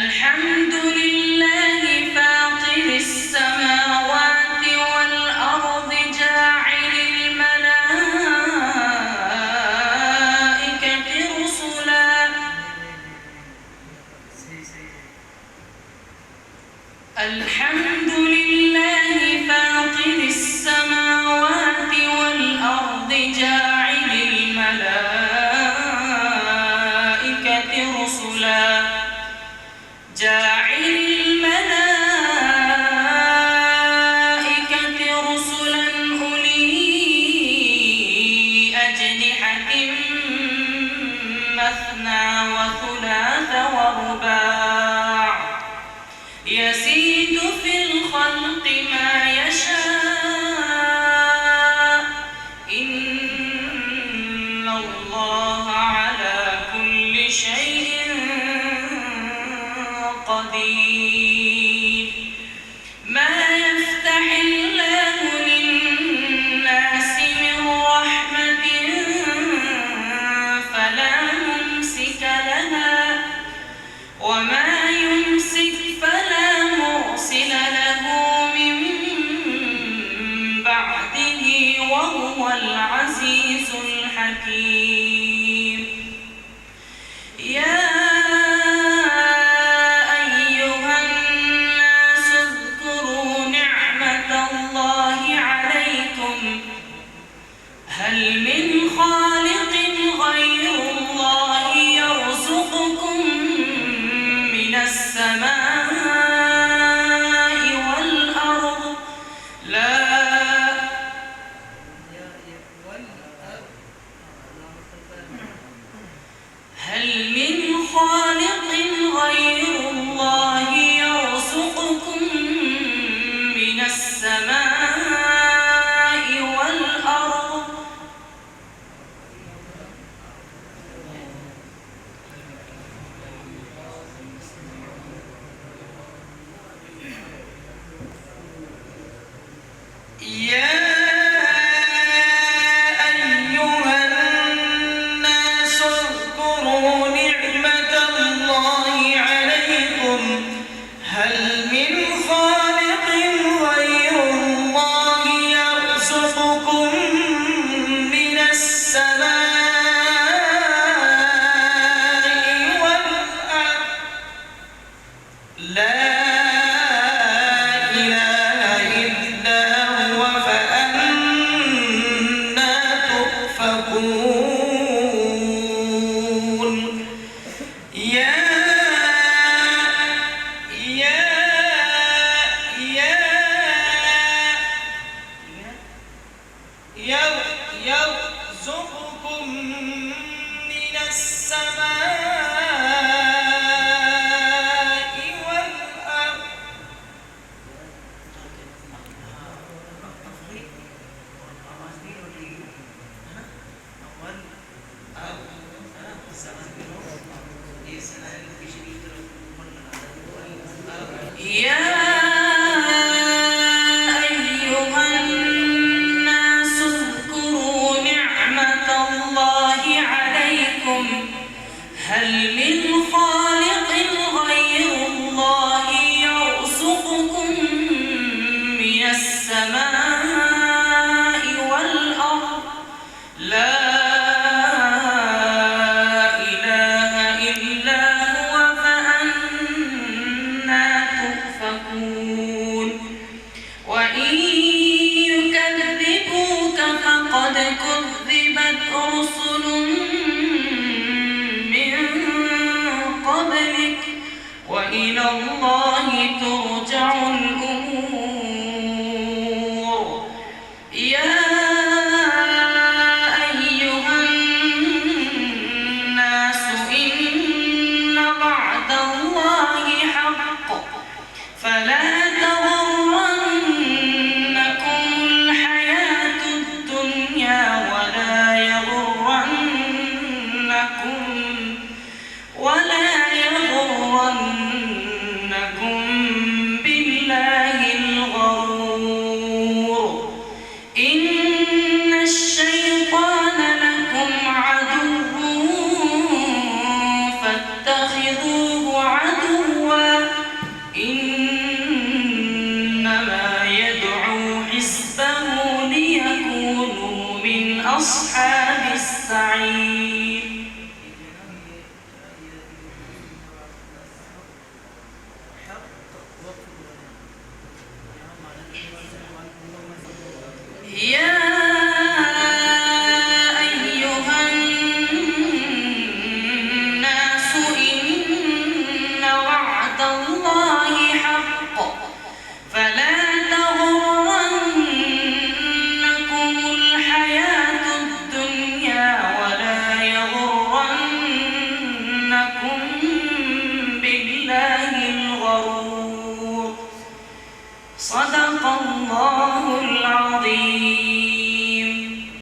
الحمد لله فاطر السماوات والأرض جاعل الملائكة رسلا الحمد لله فاطر السماوات والأرض جاعل الملائكة رسلا جاعل الملائكة رسلا أولي أجنحة مثنى وثلاث ورباع يزيد في الخلق ما يشاء إن الله على كل شيء قدير ما يفتح الله للناس من رحمة فلا ممسك لها وما يمسك فلا مرسل له من بعده وهو العزيز الحكيم هل من خالق غير الله يرزقكم من السماء والأرض لا هل من خالق غير الله يرزقكم من السماء والأرض يا أيها الناس اذكروا نعمة الله عليكم هل من خالق غير الله يرزقكم من السماء والأرض لا يرزقكم من السماء والأرض يا هل من خالق غير الله يرزقكم من السماء والأرض لا إله إلا هو فأنى تؤفكون وإن يكذبوك فقد كذبت رسل وإلى الله ترجع الأمور يا أيها الناس إن وعد الله حق فلا تغرنكم الحياة الدنيا ولا يغرنكم بالله الغرور إن الشيطان لكم عدو فاتخذوه عدوا صدق الله العظيم.